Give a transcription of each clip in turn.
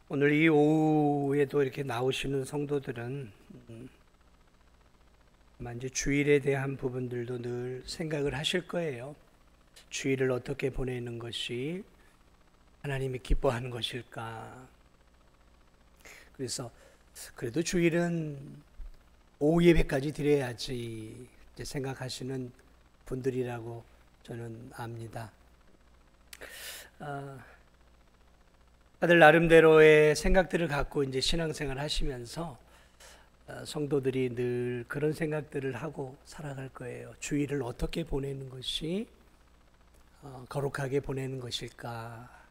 오늘 이 오후에도 이렇게 나오시는 성도들은 아마 이제 주일에 대한 부분들도 늘 생각을 하실 거예요. 주일을 어떻게 보내는 것이 하나님이 기뻐하는 것일까? 그래서 그래도 주일은 오후 예배까지 드려야지 이제 생각하시는 분들이라고 저는 압니다. 다들 나름대로의 생각들을 갖고 이제 신앙생활 하시면서 성도들이 늘 그런 생각들을 하고 살아갈 거예요. 주일을 어떻게 보내는 것이 거룩하게 보내는 것일까?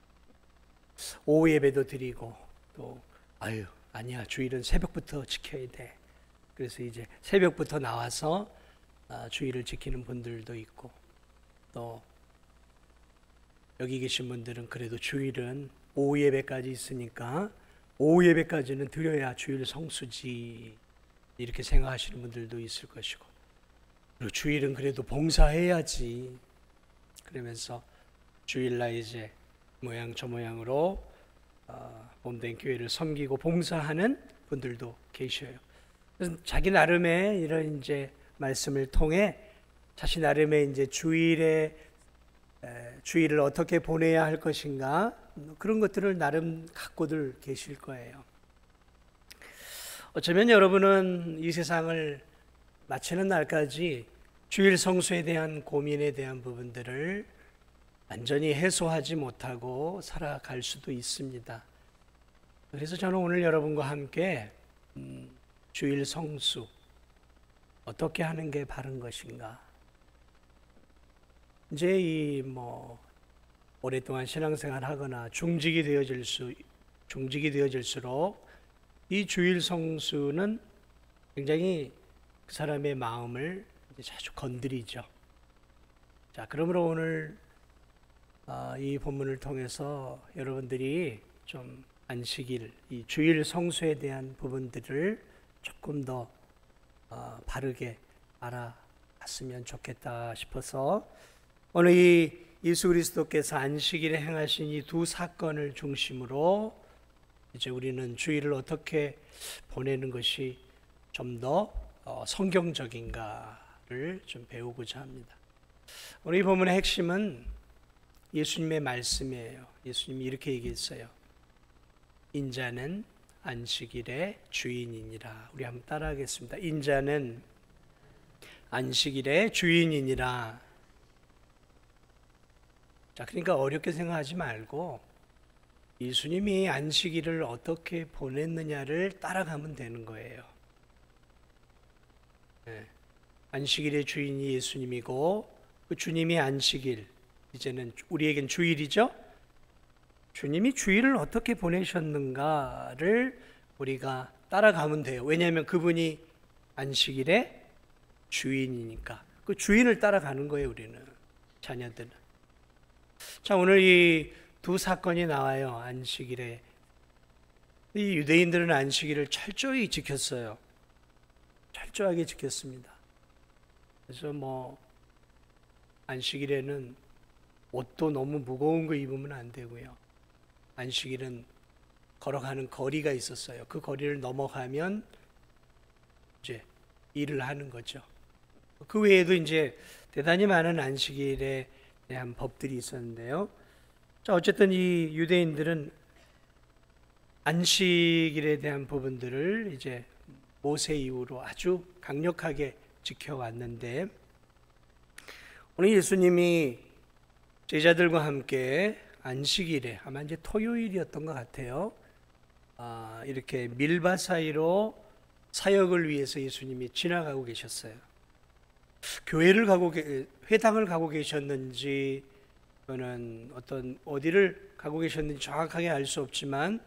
오후 예배도 드리고 또 아니야, 주일은 새벽부터 지켜야 돼. 그래서 이제 새벽부터 나와서 주일을 지키는 분들도 있고, 또 여기 계신 분들은 그래도 주일은 오후 예배까지 있으니까 오후 예배까지는 드려야 주일 성수지, 이렇게 생각하시는 분들도 있을 것이고, 그리고 주일은 그래도 봉사해야지 그러면서 주일날 이제 모양 저 모양으로 몸된 교회를 섬기고 봉사하는 분들도 계셔요. 그래서 자기 나름의 이런 이제 말씀을 통해 자신 나름의 이제 주일을 어떻게 보내야 할 것인가, 그런 것들을 나름 갖고들 계실 거예요. 어쩌면 여러분은 이 세상을 마치는 날까지 주일 성수에 대한 고민에 대한 부분들을 완전히 해소하지 못하고 살아갈 수도 있습니다. 그래서 저는 오늘 여러분과 함께 주일 성수 어떻게 하는 게 바른 것인가, 이제 오랫동안 신앙생활 하거나 중직이 되어질수록 이 주일 성수는 굉장히 그 사람의 마음을 자주 건드리죠. 자, 그러므로 오늘 이 본문을 통해서 여러분들이 좀 안식일, 이 주일 성수에 대한 부분들을 조금 더 바르게 알아봤으면 좋겠다 싶어서 오늘 이 예수 그리스도께서 안식일에 행하신 이 두 사건을 중심으로 이제 우리는 주일을 어떻게 보내는 것이 좀 더 성경적인가를 좀 배우고자 합니다. 오늘 이 본문의 핵심은 예수님의 말씀이에요. 예수님이 이렇게 얘기했어요. 인자는 안식일의 주인이니라. 우리 한번 따라하겠습니다. 인자는 안식일의 주인이니라. 자, 그러니까 어렵게 생각하지 말고 예수님이 안식일을 어떻게 보냈느냐를 따라가면 되는 거예요. 안식일의 주인이 예수님이고 그 주님이 안식일, 이제는 우리에겐 주일이죠. 주님이 주일을 어떻게 보내셨는가를 우리가 따라가면 돼요. 왜냐하면 그분이 안식일의 주인이니까 그 주인을 따라가는 거예요. 우리는, 자녀들은. 자, 오늘 이 두 사건이 나와요. 안식일에 이 유대인들은 안식일을 철저히 지켰어요. 철저하게 지켰습니다. 그래서 안식일에는 옷도 너무 무거운 거 입으면 안 되고요. 안식일은 걸어가는 거리가 있었어요. 그 거리를 넘어가면 이제 일을 하는 거죠. 그 외에도 이제 대단히 많은 안식일에 대한 법들이 있었는데요. 자, 어쨌든 이 유대인들은 안식일에 대한 부분들을 이제 모세 이후로 아주 강력하게 지켜왔는데, 오늘 예수님이 제자들과 함께 안식일에, 아마 이제 토요일이었던 것 같아요. 이렇게 밀밭 사이로 사역을 위해서 예수님이 지나가고 계셨어요. 회당을 가고 계셨는지, 또는 어디를 가고 계셨는지 정확하게 알 수 없지만,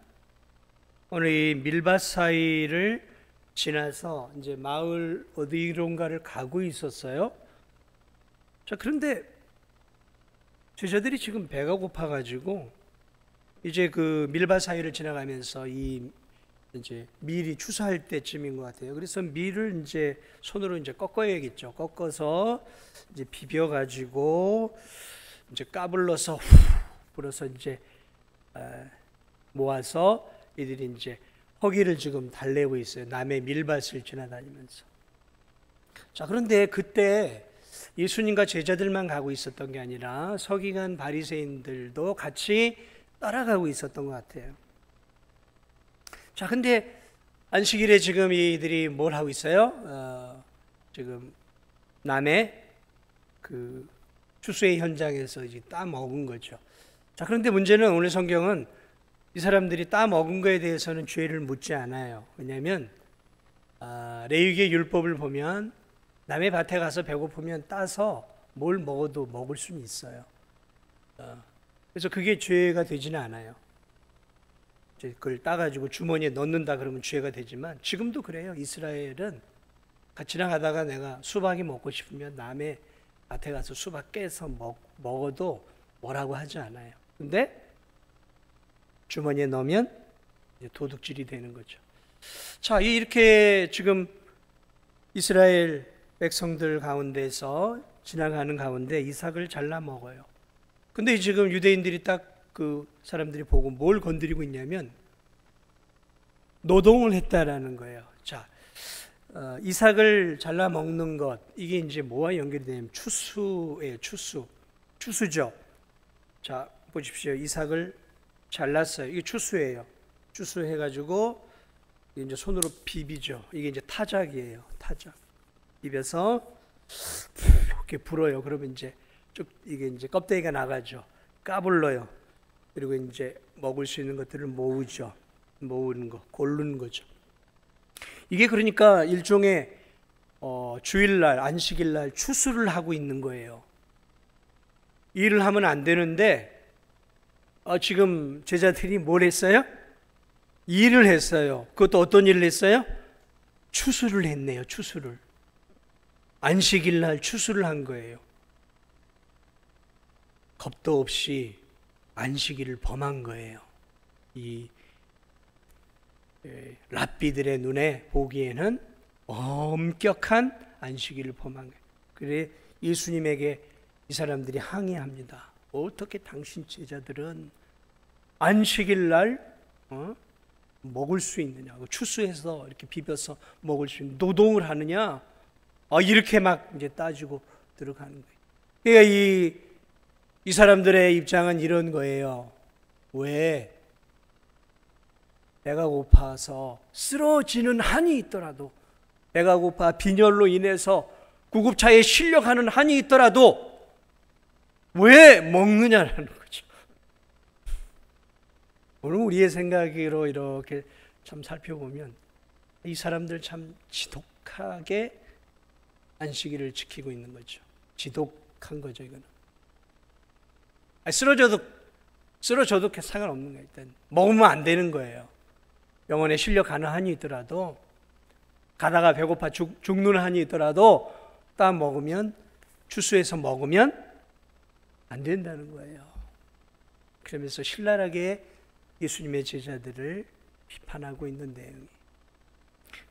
오늘 이 밀밭 사이를 지나서 이제 마을 어디론가를 가고 있었어요. 자, 그런데 제자들이 지금 배가 고파가지고 이제 그 밀밭 사이를 지나가면서 이제 밀이 추수할 때쯤인 것 같아요. 그래서 밀을 이제 손으로 이제 꺾어야겠죠. 꺾어서 이제 비벼가지고 이제 까불러서 불어서 이제 모아서 이들이 이제 허기를 지금 달래고 있어요. 남의 밀밭을 지나다니면서. 자, 그런데 그때 예수님과 제자들만 가고 있었던 게 아니라 서기관 바리새인들도 같이 따라가고 있었던 것 같아요. 자, 근데 안식일에 지금 이들이 뭘 하고 있어요? 지금 남의 그 추수의 현장에서 이제 따 먹은 거죠. 자, 그런데 문제는 오늘 성경은 이 사람들이 따 먹은 거에 대해서는 죄를 묻지 않아요. 왜냐하면 레위기의 율법을 보면 남의 밭에 가서 배고프면 따서 뭘 먹어도 먹을 수는 있어요. 그래서 그게 죄가 되지는 않아요. 이제 그걸 따가지고 주머니에 넣는다 그러면 죄가 되지만 지금도 그래요. 이스라엘은 지나가다가 내가 수박이 먹고 싶으면 남의 밭에 가서 수박 깨서 먹어도 뭐라고 하지 않아요. 근데 주머니에 넣으면 이제 도둑질이 되는 거죠. 자, 이렇게 지금 이스라엘 백성들 가운데서 지나가는 가운데 이삭을 잘라 먹어요. 근데 지금 유대인들이 딱 그 사람들이 보고 뭘 건드리고 있냐면 노동을 했다라는 거예요. 자, 이삭을 잘라 먹는 것, 이게 이제 뭐와 연결이 되냐면 추수예요. 추수죠. 자, 보십시오. 이삭을 잘랐어요. 이게 추수예요. 추수해가지고 이제 손으로 비비죠. 이게 이제 타작이에요. 타작. 비벼서 이렇게 불어요. 그러면 이제 쭉 이게 이제 껍데기가 나가죠. 까불러요. 그리고 이제 먹을 수 있는 것들을 모으죠. 모으는 거, 고르는 거죠. 이게 그러니까 일종의 주일날, 안식일날 추수를 하고 있는 거예요. 일을 하면 안 되는데 지금 제자들이 뭘 했어요? 일을 했어요. 그것도 어떤 일을 했어요? 추수를 했네요. 추수를. 안식일날 추수를 한 거예요. 겁도 없이 안식일을 범한 거예요. 이 랍비들의 눈에 보기에는 엄격한 안식일을 범한 거예요. 그래 예수님에게 이 사람들이 항의합니다. 어떻게 당신 제자들은 안식일날 먹을 수 있느냐? 추수해서 이렇게 비벼서 먹을 수 있는 노동을 하느냐? 이렇게 막 이제 따지고 들어가는 거예요. 그러니까 이 사람들의 입장은 이런 거예요. 왜? 배가 고파서 쓰러지는 한이 있더라도, 배가 고파 빈혈로 인해서 구급차에 실려가는 한이 있더라도 왜 먹느냐라는 거죠. 오늘 우리의 생각으로 이렇게 참 살펴보면 이 사람들 참 지독하게 안식일을 지키고 있는 거죠. 지독한 거죠, 이거는. 쓰러져도 상관없는 거예요. 일단 먹으면 안 되는 거예요. 병원에 실려가는 한이 있더라도, 가다가 배고파 죽는 한이 있더라도 따 먹으면, 추수해서 먹으면 안 된다는 거예요. 그러면서 신랄하게 예수님의 제자들을 비판하고 있는 내용이.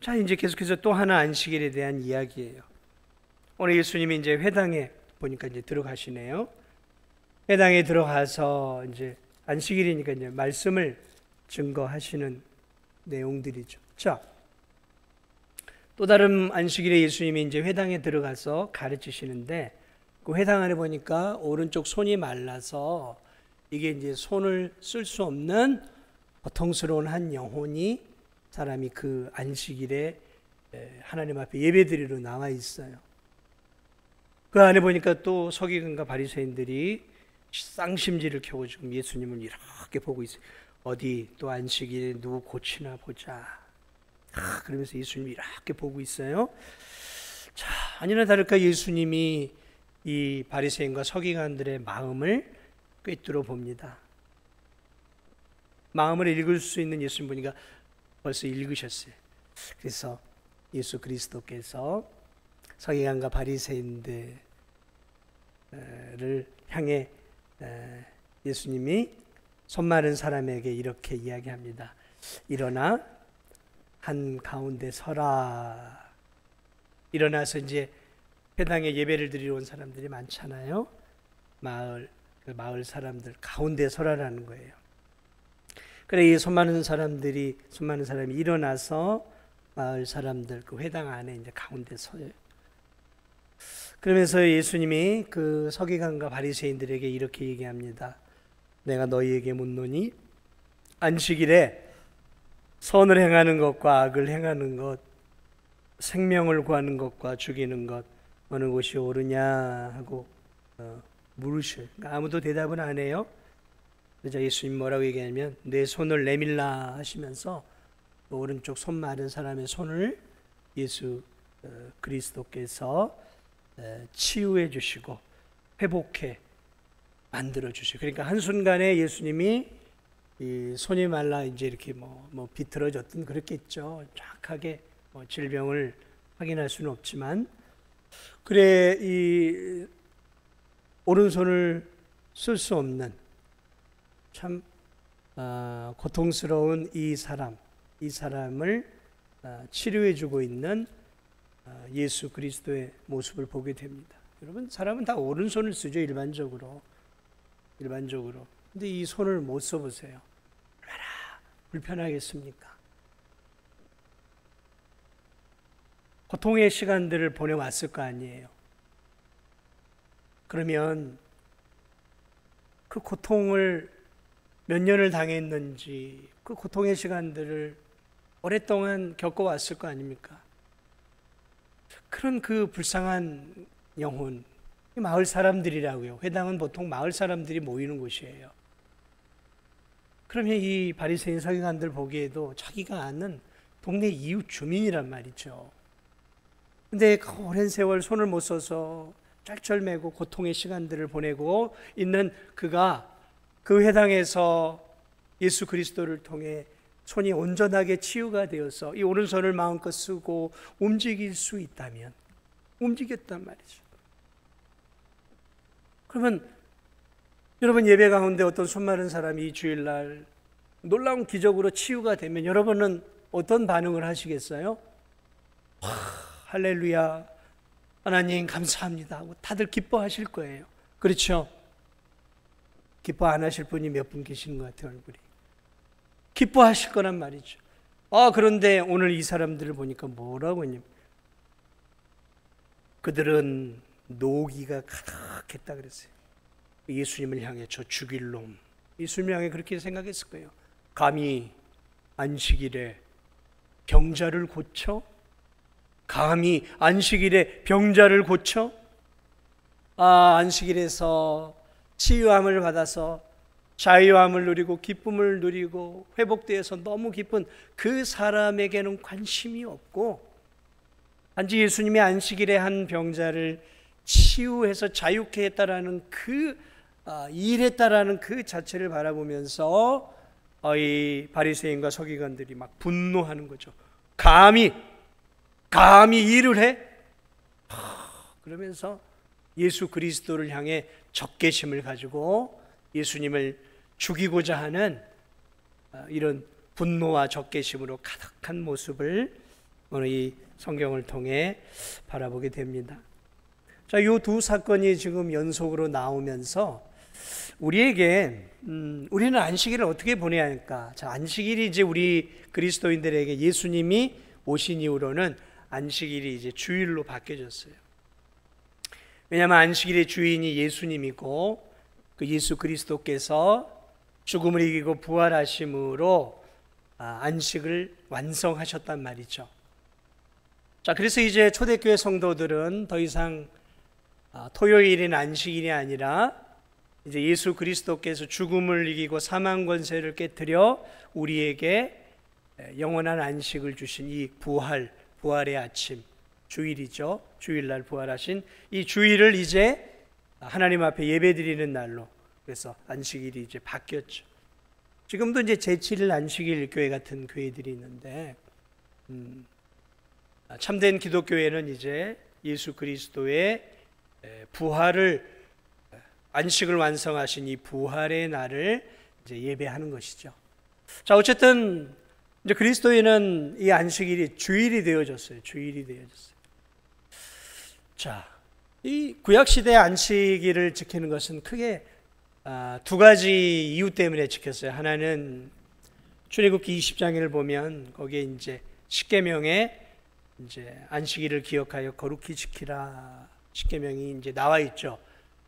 자, 이제 계속해서 또 하나 안식일에 대한 이야기예요. 오늘 예수님이 이제 회당에 보니까 이제 들어가시네요. 회당에 들어가서 이제 안식일이니까 이제 말씀을 증거하시는 내용들이죠. 자, 또 다른 안식일에 예수님이 이제 회당에 들어가서 가르치시는데, 그 회당 안에 보니까 오른쪽 손이 말라서 이게 이제 손을 쓸 수 없는 고통스러운 한 영혼이, 사람이 그 안식일에 하나님 앞에 예배드리러 나와 있어요. 그 안에 보니까 또 서기관과 바리새인들이 쌍심지를 켜고 지금 예수님을 이렇게 보고 있어요. 어디 또 안식일에 누구 고치나 보자. 그러면서 예수님이 이렇게 보고 있어요. 자, 아니나 다를까 예수님이 이 바리새인과 서기관들의 마음을 꿰뚫어 봅니다. 마음을 읽을 수 있는 예수님 보니까 벌써 읽으셨어요. 그래서 예수 그리스도께서 서기관과 바리새인들을 향해 예수님이 손 마른 사람에게 이렇게 이야기합니다. 일어나 한 가운데 서라. 일어나서 이제 회당에 예배를 드리러 온 사람들이 많잖아요. 마을 사람들 가운데 서라라는 거예요. 그래 이 수많은 사람이 일어나서 마을 사람들 그 회당 안에 이제 가운데 서요. 그러면서 예수님이 그 서기관과 바리새인들에게 이렇게 얘기합니다. 내가 너희에게 묻노니 안식일에 선을 행하는 것과 악을 행하는 것, 생명을 구하는 것과 죽이는 것 어느 것이 옳으냐 하고 물으셔요. 아무도 대답은 안 해요. 그래서 예수님 뭐라고 얘기하냐면 내 손을 내밀라 하시면서 오른쪽 손 마른 사람의 손을 예수 그리스도께서 치유해 주시고 회복해 만들어 주시고, 그러니까 한순간에 예수님이 이 손이 말라 이제 이렇게 뭐 비틀어졌든 그렇겠죠. 정확하게 질병을 확인할 수는 없지만, 그래 이 오른손을 쓸 수 없는 참 고통스러운 이 사람을 치료해 주고 있는 예수 그리스도의 모습을 보게 됩니다. 여러분, 사람은 다 오른손을 쓰죠, 일반적으로. 근데 이 손을 못 써보세요. 얼마나 불편하겠습니까? 고통의 시간들을 보내왔을 거 아니에요. 그러면 그 고통을 몇 년을 당했는지, 그 고통의 시간들을 오랫동안 겪어왔을 거 아닙니까? 그런 그 불쌍한 영혼, 마을 사람들이라고요. 회당은 보통 마을 사람들이 모이는 곳이에요. 그러면 이 바리새인 서기관들 보기에도 자기가 아는 동네 이웃 주민이란 말이죠. 근데 그 오랜 세월 손을 못 써서 쩔쩔매고 고통의 시간들을 보내고 있는 그가 그 회당에서 예수 그리스도를 통해 손이 온전하게 치유가 되어서 이 오른손을 마음껏 쓰고 움직일 수 있다면 움직였단 말이죠. 그러면 여러분, 예배 가운데 어떤 손 마른 사람이 주일날 놀라운 기적으로 치유가 되면 여러분은 어떤 반응을 하시겠어요? 할렐루야, 하나님 감사합니다 하고 다들 기뻐하실 거예요. 그렇죠? 기뻐 안 하실 분이 몇 분 계시는 것 같아요. 얼굴이 기뻐하실 거란 말이죠. 그런데 오늘 이 사람들을 보니까 뭐라고 했냐면 그들은 노기가 가득했다 그랬어요. 예수님을 향해 저 죽일 놈, 예수님을 향해 그렇게 생각했을 거예요. 감히 안식일에 병자를 고쳐? 감히 안식일에 병자를 고쳐? 안식일에서 치유함을 받아서 자유함을 누리고 기쁨을 누리고 회복되어서 너무 기쁜 그 사람에게는 관심이 없고, 단지 예수님이 안식일에 한 병자를 치유해서 자유케 했다라는 일했다라는 그 자체를 바라보면서 이 바리새인과 서기관들이 막 분노하는 거죠. 감히 일을 해? 그러면서 예수 그리스도를 향해 적개심을 가지고 예수님을 죽이고자 하는 이런 분노와 적개심으로 가득한 모습을 오늘 이 성경을 통해 바라보게 됩니다. 자, 이 두 사건이 지금 연속으로 나오면서 우리에게 우리는 안식일을 어떻게 보내야 할까? 자, 안식일이 이제 우리 그리스도인들에게 예수님이 오신 이후로는 안식일이 이제 주일로 바뀌어졌어요. 왜냐하면 안식일의 주인이 예수님이고 그 예수 그리스도께서 죽음을 이기고 부활하심으로 안식을 완성하셨단 말이죠. 자, 그래서 이제 초대교회 성도들은 더 이상 토요일인 안식일이 아니라 이제 예수 그리스도께서 죽음을 이기고 사망 권세를 깨뜨려 우리에게 영원한 안식을 주신 이 부활의 아침, 주일이죠. 주일날 부활하신 이 주일을 이제 하나님 앞에 예배드리는 날로, 그래서 안식일이 이제 바뀌었죠. 지금도 이제 제7일 안식일 교회 같은 교회들이 있는데 참된 기독교회는 이제 예수 그리스도의 부활을, 안식을 완성하신 이 부활의 날을 이제 예배하는 것이죠. 자, 어쨌든 이제 그리스도인은 이 안식일이 주일이 되어졌어요. 자, 이 구약 시대 안식일을 지키는 것은 크게 두 가지 이유 때문에 지켰어요. 하나는 출애굽기 20장을 보면 거기에 이제 십계명에 이제 안식일을 기억하여 거룩히 지키라 십계명이 이제 나와 있죠.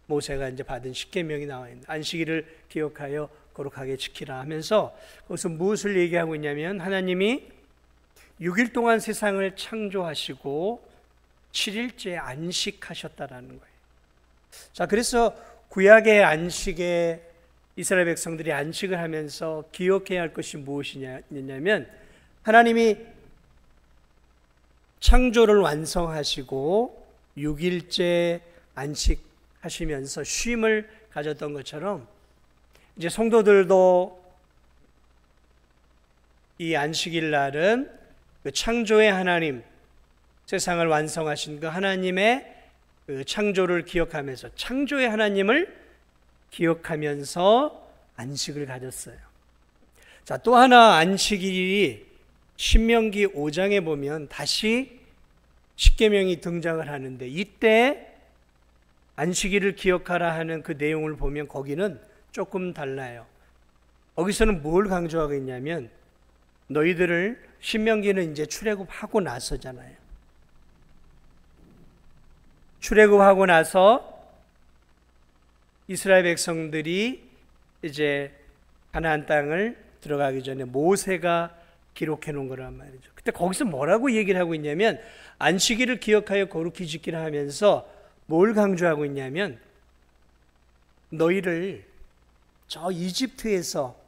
모세가 이제 받은 십계명이 나와 있는 안식일을 기억하여 거룩하게 지키라 하면서 거기서 무엇을 얘기하고 있냐면 하나님이 6일 동안 세상을 창조하시고 7일째 안식하셨다라는 거예요. 자, 그래서 구약의 안식에 이스라엘 백성들이 안식을 하면서 기억해야 할 것이 무엇이냐면 하나님이 창조를 완성하시고 6일째 안식하시면서 쉼을 가졌던 것처럼 이제 성도들도 이 안식일 날은 그 창조의 하나님, 세상을 완성하신 그 하나님의 그 창조를 기억하면서 창조의 하나님을 기억하면서 안식을 가졌어요. 자, 또 하나 안식일이 신명기 5장에 보면 다시 십계명이 등장을 하는데 이때 안식일을 기억하라 하는 그 내용을 보면 거기는 조금 달라요. 거기서는 뭘 강조하고 있냐면 너희들을 신명기는 이제 출애굽하고 나서잖아요. 출애굽하고 나서 이스라엘 백성들이 이제 가나안 땅을 들어가기 전에 모세가 기록해 놓은 거란 말이죠. 그때 거기서 뭐라고 얘기를 하고 있냐면 안식일을 기억하여 거룩히 지키라 하면서 뭘 강조하고 있냐면 너희를 저 이집트에서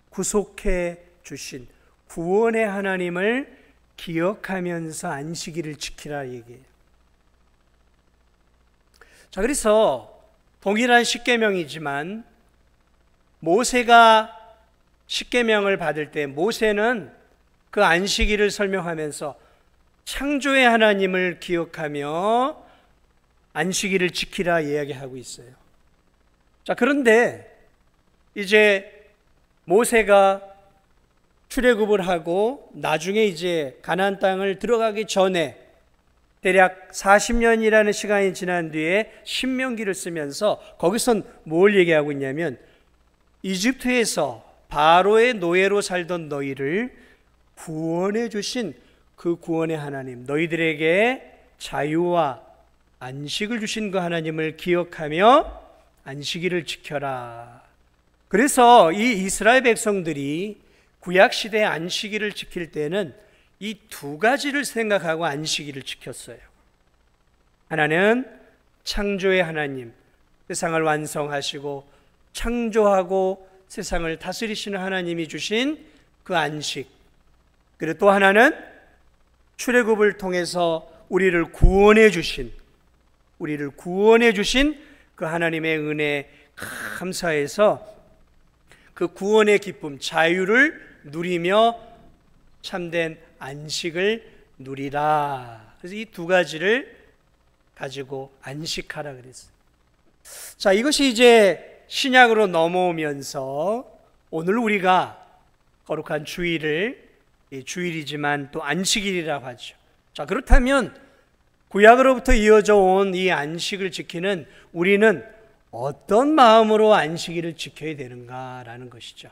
구속해 주신 구원의 하나님을 기억하면서 안식일을 지키라 얘기해요. 자, 그래서 동일한 십계명이지만 모세가 십계명을 받을 때 모세는 그 안식일을 설명하면서 창조의 하나님을 기억하며 안식일을 지키라 이야기하고 있어요. 자, 그런데 이제 모세가 출애굽을 하고 나중에 이제 가나안 땅을 들어가기 전에 대략 40년이라는 시간이 지난 뒤에 신명기를 쓰면서 거기선 뭘 얘기하고 있냐면 이집트에서 바로의 노예로 살던 너희를 구원해 주신 그 구원의 하나님, 너희들에게 자유와 안식을 주신 그 하나님을 기억하며 안식일을 지켜라. 그래서 이 이스라엘 백성들이 구약시대의 안식일을 지킬 때는 이 두 가지를 생각하고 안식일을 지켰어요. 하나는 창조의 하나님, 세상을 완성하시고 창조하고 세상을 다스리시는 하나님이 주신 그 안식. 그리고 또 하나는 출애굽을 통해서 우리를 구원해 주신 그 하나님의 은혜에 감사해서 그 구원의 기쁨, 자유를 누리며 참된 안식을 누리라. 그래서 이 두 가지를 가지고 안식하라 그랬어요. 자, 이것이 이제 신약으로 넘어오면서 오늘 우리가 거룩한 주일이지만 또 안식일이라고 하죠. 자, 그렇다면 구약으로부터 이어져 온 이 안식을 지키는 우리는 어떤 마음으로 안식일을 지켜야 되는가라는 것이죠.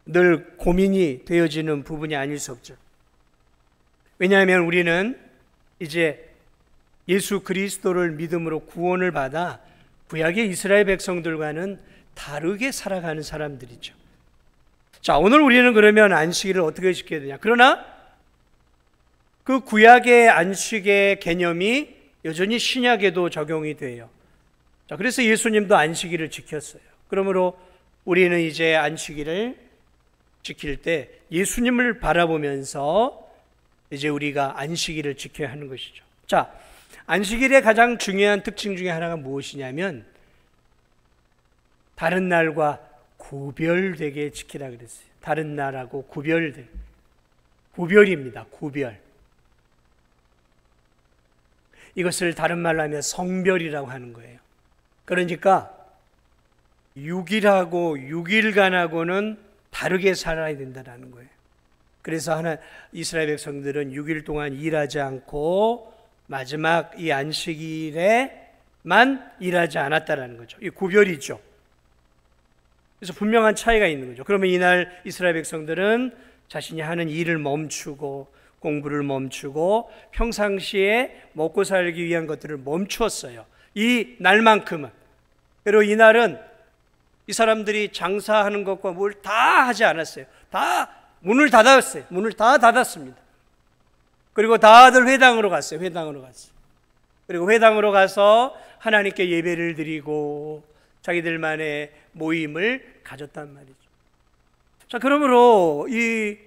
늘 고민이 되어지는 부분이 아닐 수 없죠. 왜냐하면 우리는 이제 예수 그리스도를 믿음으로 구원을 받아 구약의 이스라엘 백성들과는 다르게 살아가는 사람들이죠. 자, 오늘 우리는 그러면 안식일을 어떻게 지켜야 되냐? 그러나 그 구약의 안식의 개념이 여전히 신약에도 적용이 돼요. 자, 그래서 예수님도 안식일을 지켰어요. 그러므로 우리는 이제 안식일을 지킬 때 예수님을 바라보면서 이제 우리가 안식일을 지켜야 하는 것이죠. 자, 안식일의 가장 중요한 특징 중에 하나가 무엇이냐면 다른 날과 구별되게 지키라 그랬어요. 다른 날하고 구별입니다. 구별. 이것을 다른 말로 하면 성별이라고 하는 거예요. 그러니까 6일하고 6일간하고는 다르게 살아야 된다는 거예요. 그래서 이스라엘 백성들은 6일 동안 일하지 않고 마지막 이 안식일에만 일하지 않았다는 거죠. 이 구별이죠. 그래서 분명한 차이가 있는 거죠. 그러면 이날 이스라엘 백성들은 자신이 하는 일을 멈추고 공부를 멈추고 평상시에 먹고 살기 위한 것들을 멈추었어요. 이 날만큼은. 그리고 이날은 이 사람들이 장사하는 것과 뭘 다 하지 않았어요. 다 문을 닫았어요. 문을 다 닫았습니다. 그리고 다들 회당으로 갔어요. 회당으로 갔어요. 그리고 회당으로 가서 하나님께 예배를 드리고 자기들만의 모임을 가졌단 말이죠. 자, 그러므로 이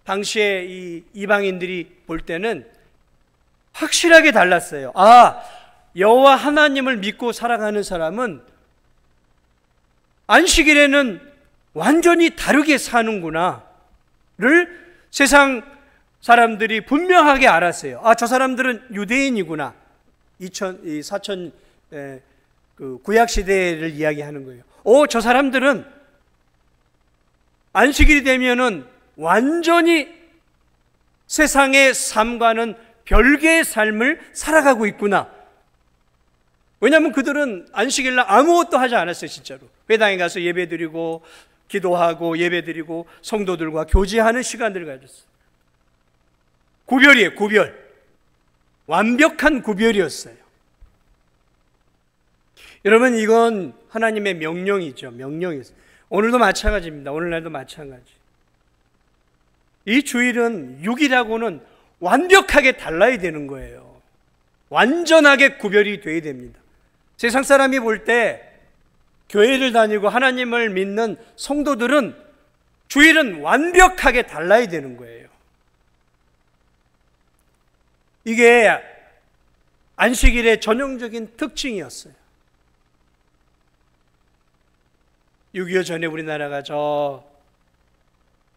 당시에 이 이방인들이 볼 때는 확실하게 달랐어요. 아, 여호와 하나님을 믿고 살아가는 사람은 안식일에는 완전히 다르게 사는구나를 세상 사람들이 분명하게 알았어요. 아, 저 사람들은 유대인이구나. 4천 구약 시대를 이야기하는 거예요. 저 사람들은 안식일이 되면은 완전히 세상의 삶과는 별개의 삶을 살아가고 있구나. 왜냐하면 그들은 안식일날 아무것도 하지 않았어요. 진짜로 회당에 가서 예배드리고 기도하고 예배드리고 성도들과 교제하는 시간들을 가졌어요. 구별이에요. 구별. 완벽한 구별이었어요. 여러분, 이건 하나님의 명령이죠. 명령이었어요. 오늘도 마찬가지입니다. 오늘날도 마찬가지. 이 주일은 6일하고는 완벽하게 달라야 되는 거예요. 완전하게 구별이 돼야 됩니다. 세상 사람이 볼 때 교회를 다니고 하나님을 믿는 성도들은 주일은 완벽하게 달라야 되는 거예요. 이게 안식일의 전형적인 특징이었어요. 6.25 전에 우리나라가 저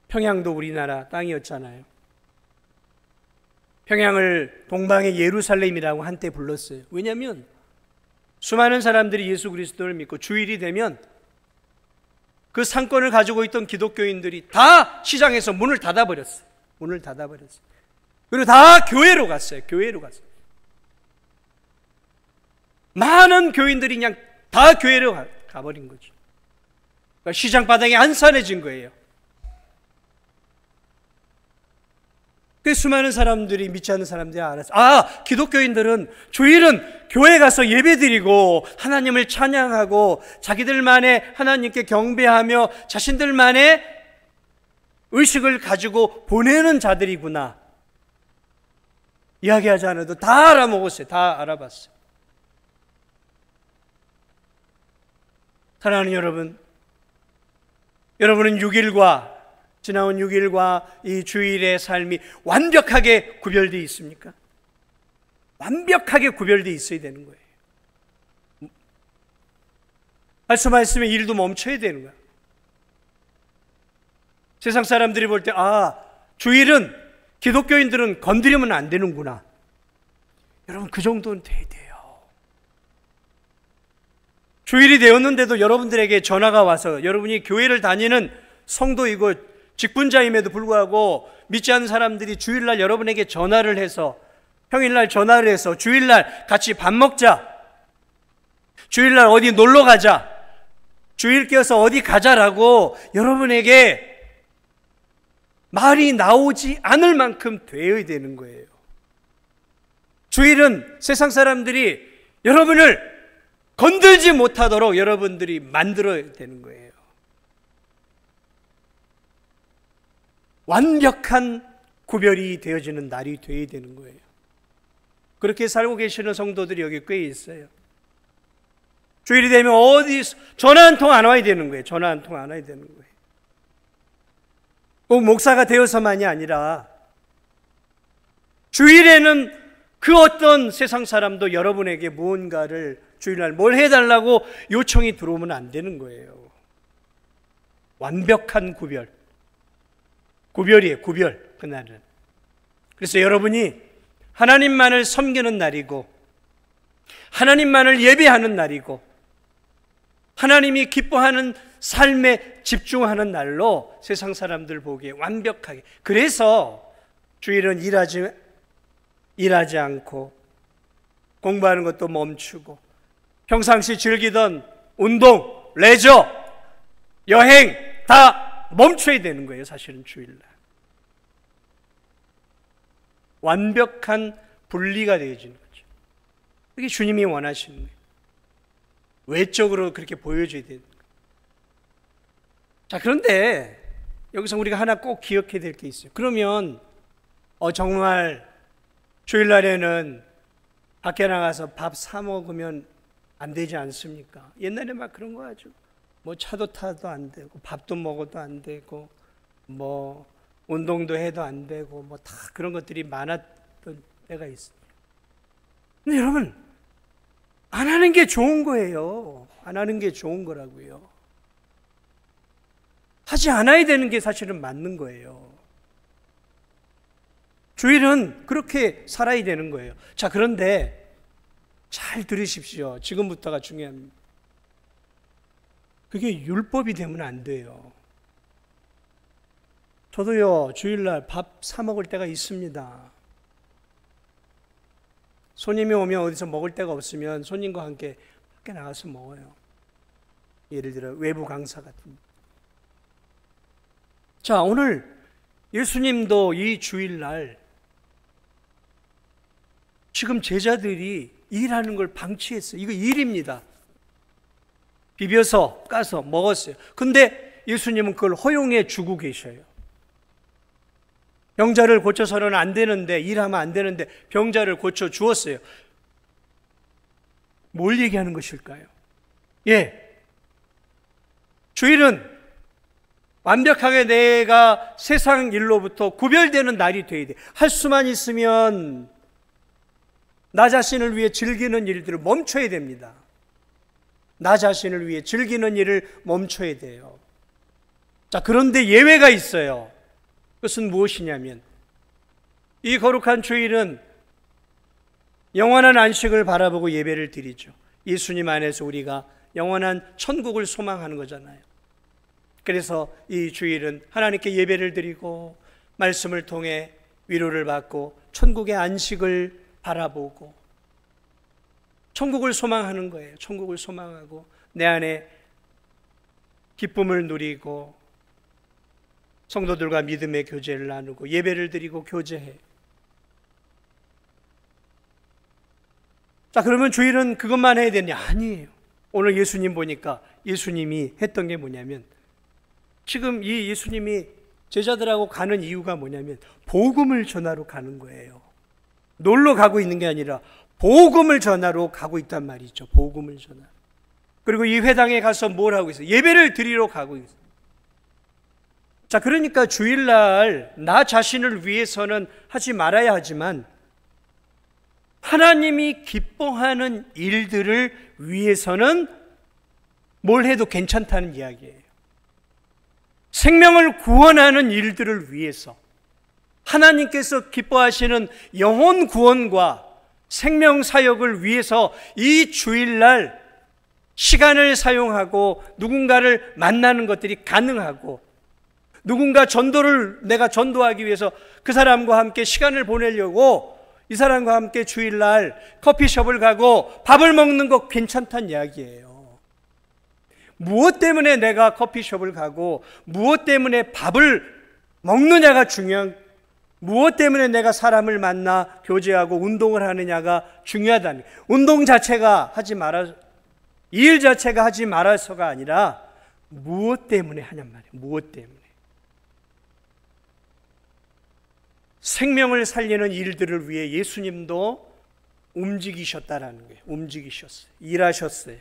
평양도 우리나라 땅이었잖아요. 평양을 동방의 예루살렘이라고 한때 불렀어요. 왜냐하면 수많은 사람들이 예수 그리스도를 믿고 주일이 되면 그 상권을 가지고 있던 기독교인들이 다 시장에서 문을 닫아버렸어요. 문을 닫아버렸어요. 그리고 다 교회로 갔어요. 교회로 갔어요. 많은 교인들이 그냥 다 교회로 가버린 거죠. 그러니까 시장 바닥이 안산해진 거예요. 그 수많은 사람들이, 믿지 않는 사람들이 알았어요. 아, 기독교인들은 주일은 교회 가서 예배드리고 하나님을 찬양하고 자기들만의 하나님께 경배하며 자신들만의 의식을 가지고 보내는 자들이구나. 이야기하지 않아도 다 알아먹었어요. 다 알아봤어요. 사랑하는 여러분, 여러분은 6일과 지나온 6일과 이 주일의 삶이 완벽하게 구별되어 있습니까? 완벽하게 구별되어 있어야 되는 거예요. 말씀하셨으면 일도 멈춰야 되는 거야. 세상 사람들이 볼 때, 아, 주일은 기독교인들은 건드리면 안 되는구나. 여러분, 그 정도는 돼야 돼요. 주일이 되었는데도 여러분들에게 전화가 와서 여러분이 교회를 다니는 성도이고 직분자임에도 불구하고 믿지 않는 사람들이 주일날 여러분에게 전화를 해서, 평일날 전화를 해서 주일날 같이 밥 먹자, 주일날 어디 놀러 가자, 주일 껴서 어디 가자라고 여러분에게 말이 나오지 않을 만큼 되어야 되는 거예요. 주일은 세상 사람들이 여러분을 건들지 못하도록 여러분들이 만들어야 되는 거예요. 완벽한 구별이 되어지는 날이 되어야 되는 거예요. 그렇게 살고 계시는 성도들이 여기 꽤 있어요. 주일이 되면 어디 전화 한 통 안 와야 되는 거예요. 전화 한 통 안 와야 되는 거예요. 꼭 목사가 되어서만이 아니라 주일에는 그 어떤 세상 사람도 여러분에게 무언가를 주일날 뭘 해달라고 요청이 들어오면 안 되는 거예요. 완벽한 구별. 구별이에요. 구별. 그날은. 그래서 여러분이 하나님만을 섬기는 날이고 하나님만을 예배하는 날이고 하나님이 기뻐하는 삶에 집중하는 날로 세상 사람들 보기에 완벽하게. 그래서 주일은 일하지 않고 공부하는 것도 멈추고 평상시 즐기던 운동, 레저 여행 다 멈춰야 되는 거예요. 사실은 주일날 완벽한 분리가 되어지는 거죠. 그게 주님이 원하시는 거예요. 외적으로 그렇게 보여줘야 되는 거예요. 자, 그런데 여기서 우리가 하나 꼭 기억해야 될 게 있어요. 그러면 정말 주일날에는 밖에 나가서 밥 사 먹으면 안 되지 않습니까? 옛날에 막 그런 거 하죠. 뭐 차도 타도 안 되고 밥도 먹어도 안 되고 뭐 운동도 해도 안 되고 뭐 다 그런 것들이 많았던 때가 있습니다. 근데 여러분, 안 하는 게 좋은 거예요. 안 하는 게 좋은 거라고요. 하지 않아야 되는 게 사실은 맞는 거예요. 주일은 그렇게 살아야 되는 거예요. 자, 그런데 잘 들으십시오. 지금부터가 중요합니다. 그게 율법이 되면 안 돼요. 저도요, 주일날 밥 사 먹을 때가 있습니다. 손님이 오면 어디서 먹을 데가 없으면 손님과 함께 밖에 나가서 먹어요. 예를 들어 외부 강사 같은. 자, 오늘 예수님도 이 주일날 지금 제자들이 일하는 걸 방치했어요. 이거 일입니다. 비벼서 까서 먹었어요. 근데 예수님은 그걸 허용해 주고 계셔요. 병자를 고쳐서는 안 되는데, 일하면 안 되는데 병자를 고쳐 주었어요. 뭘 얘기하는 것일까요? 주일은 완벽하게 내가 세상 일로부터 구별되는 날이 돼야 돼. 할 수만 있으면 나 자신을 위해 즐기는 일들을 멈춰야 됩니다. 나 자신을 위해 즐기는 일을 멈춰야 돼요. 자, 그런데 예외가 있어요. 그것은 무엇이냐면 이 거룩한 주일은 영원한 안식을 바라보고 예배를 드리죠. 예수님 안에서 우리가 영원한 천국을 소망하는 거잖아요. 그래서 이 주일은 하나님께 예배를 드리고 말씀을 통해 위로를 받고 천국의 안식을 바라보고 천국을 소망하는 거예요. 천국을 소망하고 내 안에 기쁨을 누리고 성도들과 믿음의 교제를 나누고 예배를 드리고 교제해. 자, 그러면 주일은 그것만 해야 되냐? 아니에요. 오늘 예수님 보니까 예수님이 했던 게 뭐냐면 지금 이 예수님이 제자들하고 가는 이유가 뭐냐면 복음을 전하러 가는 거예요. 놀러 가고 있는 게 아니라 복음을 전하러 가고 있단 말이죠. 복음을 전하러. 그리고 이 회당에 가서 뭘 하고 있어요? 예배를 드리러 가고 있어요. 자, 그러니까 주일날 나 자신을 위해서는 하지 말아야 하지만 하나님이 기뻐하는 일들을 위해서는 뭘 해도 괜찮다는 이야기예요. 생명을 구원하는 일들을 위해서 하나님께서 기뻐하시는 영혼 구원과 생명 사역을 위해서 이 주일날 시간을 사용하고 누군가를 만나는 것들이 가능하고 누군가 전도를 내가 전도하기 위해서 그 사람과 함께 시간을 보내려고 이 사람과 함께 주일날 커피숍을 가고 밥을 먹는 거 괜찮다는 이야기예요. 무엇 때문에 내가 커피숍을 가고 무엇 때문에 밥을 먹느냐가 중요한, 무엇 때문에 내가 사람을 만나 교제하고 운동을 하느냐가 중요하다는, 운동 자체가 하지 말아, 일 자체가 하지 말아서가 아니라 무엇 때문에 하냔 말이에요. 무엇 때문에. 생명을 살리는 일들을 위해 예수님도 움직이셨다라는 거예요. 움직이셨어요. 일하셨어요.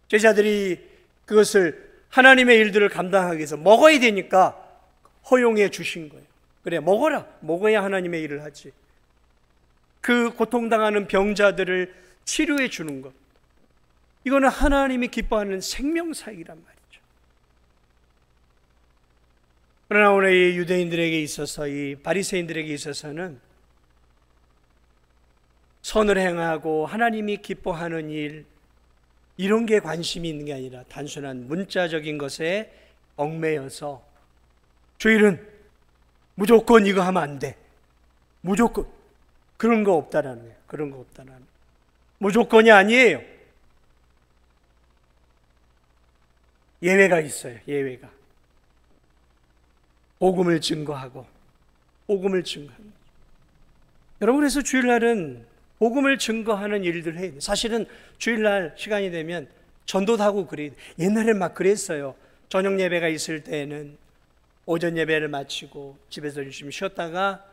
제자들이 그것을 하나님의 일들을 감당하기 위해서 먹어야 되니까 허용해 주신 거예요. 그래, 먹어라. 먹어야 하나님의 일을 하지. 그 고통당하는 병자들을 치료해 주는 것, 이거는 하나님이 기뻐하는 생명사역이란 말이죠. 그러나 오늘 이 유대인들에게 있어서, 이 바리새인들에게 있어서는 선을 행하고 하나님이 기뻐하는 일, 이런 게 관심이 있는 게 아니라 단순한 문자적인 것에 얽매여서 주일은 무조건 이거 하면 안 돼. 무조건. 그런 거 없다라는 거예요. 그런 거 없다라는 거예요. 무조건이 아니에요. 예외가 있어요. 예외가. 복음을 증거하고 복음을 증거하는. 여러분, 그래서 주일날은 복음을 증거하는 일들을 해야 돼요. 사실은 주일날 시간이 되면 전도도 하고 그래요. 옛날엔 막 그랬어요. 저녁 예배가 있을 때에는 오전 예배를 마치고 집에서 좀 쉬었다가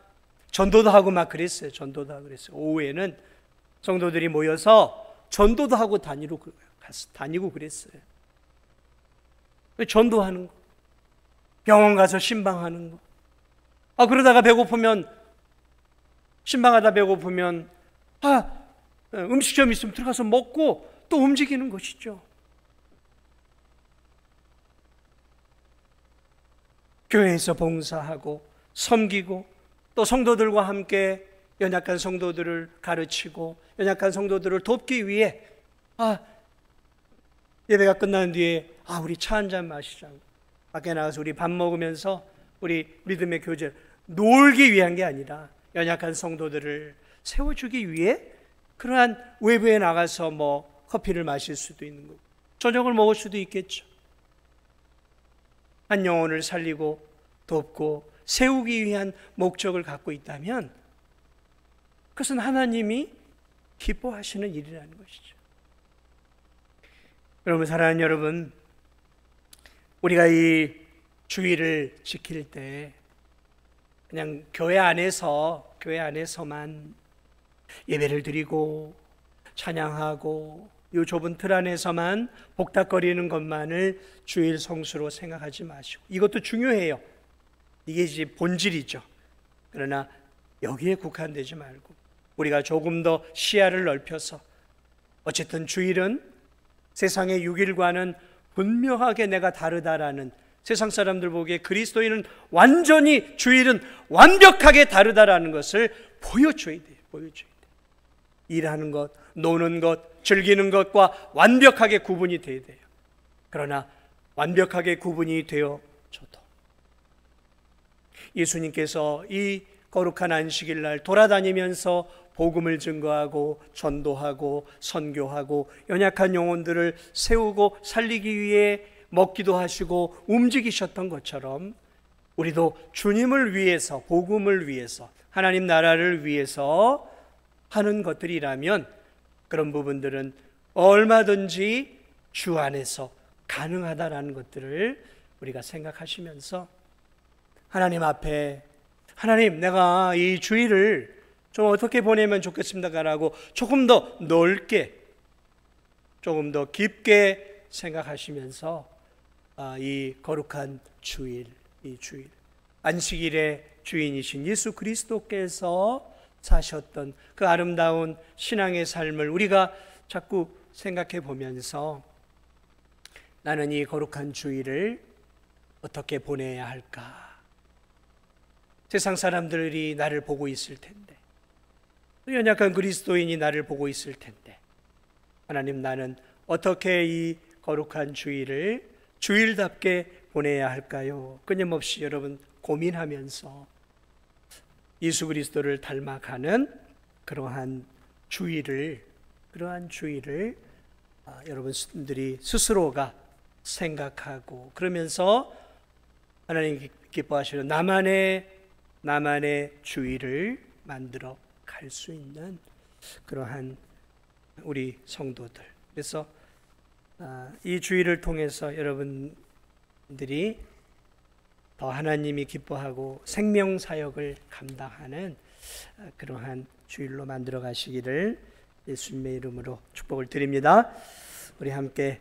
전도도 하고 막 그랬어요. 전도도 하고 그랬어요. 오후에는 성도들이 모여서 전도도 하고 다니고 그랬어요. 전도하는 거, 병원 가서 신방하는 거. 그러다가 배고프면, 신방하다 배고프면 음식점 있으면 들어가서 먹고 또 움직이는 것이죠. 교회에서 봉사하고 섬기고 또 성도들과 함께 연약한 성도들을 가르치고 연약한 성도들을 돕기 위해 예배가 끝난 뒤에 우리 차 한잔 마시자고 밖에 나가서 우리 밥 먹으면서 우리 믿음의 교제 놀기 위한 게 아니라 연약한 성도들을 세워주기 위해 그러한 외부에 나가서 커피를 마실 수도 있는 거고 저녁을 먹을 수도 있겠죠. 한 영혼을 살리고 돕고 세우기 위한 목적을 갖고 있다면 그것은 하나님이 기뻐하시는 일이라는 것이죠. 여러분, 사랑하는 여러분, 우리가 이 주의를 지킬 때 그냥 교회 안에서만 예배를 드리고 찬양하고 이 좁은 틀 안에서만 복닥거리는 것만을 주일 성수로 생각하지 마시고, 이것도 중요해요. 이게 이제 본질이죠. 그러나 여기에 국한되지 말고 우리가 조금 더 시야를 넓혀서, 어쨌든 주일은 세상의 6일과는 분명하게 내가 다르다라는, 세상 사람들 보기에 그리스도인은 완전히, 주일은 완벽하게 다르다라는 것을 보여줘야 돼요. 일하는 것, 노는 것, 즐기는 것과 완벽하게 구분이 돼야 돼요. 그러나 완벽하게 구분이 되어져도 예수님께서 이 거룩한 안식일 날 돌아다니면서 복음을 증거하고 전도하고 선교하고 연약한 영혼들을 세우고 살리기 위해 먹기도 하시고 움직이셨던 것처럼 우리도 주님을 위해서, 복음을 위해서, 하나님 나라를 위해서 하는 것들이라면 그런 부분들은 얼마든지 주 안에서 가능하다라는 것들을 우리가 생각하시면서 하나님 앞에, 하나님, 내가 이 주일을 좀 어떻게 보내면 좋겠습니다라고 조금 더 넓게, 조금 더 깊게 생각하시면서 이 거룩한 주일, 이 주일, 안식일의 주인이신 예수 그리스도께서 사셨던 그 아름다운 신앙의 삶을 우리가 자꾸 생각해 보면서 나는 이 거룩한 주일을 어떻게 보내야 할까? 세상 사람들이 나를 보고 있을 텐데, 연약한 그리스도인이 나를 보고 있을 텐데, 하나님, 나는 어떻게 이 거룩한 주일을 주일답게 보내야 할까요? 끊임없이 여러분 고민하면서 예수 그리스도를 닮아가는 그러한 주일을 여러분들이 스스로가 생각하고, 그러면서 하나님 기뻐하시는 나만의 주일을 만들어 갈 수 있는 그러한 우리 성도들. 그래서 이 주일을 통해서 여러분들이 더 하나님이 기뻐하고 생명사역을 감당하는 그러한 주일로 만들어 가시기를 예수님의 이름으로 축복을 드립니다. 우리 함께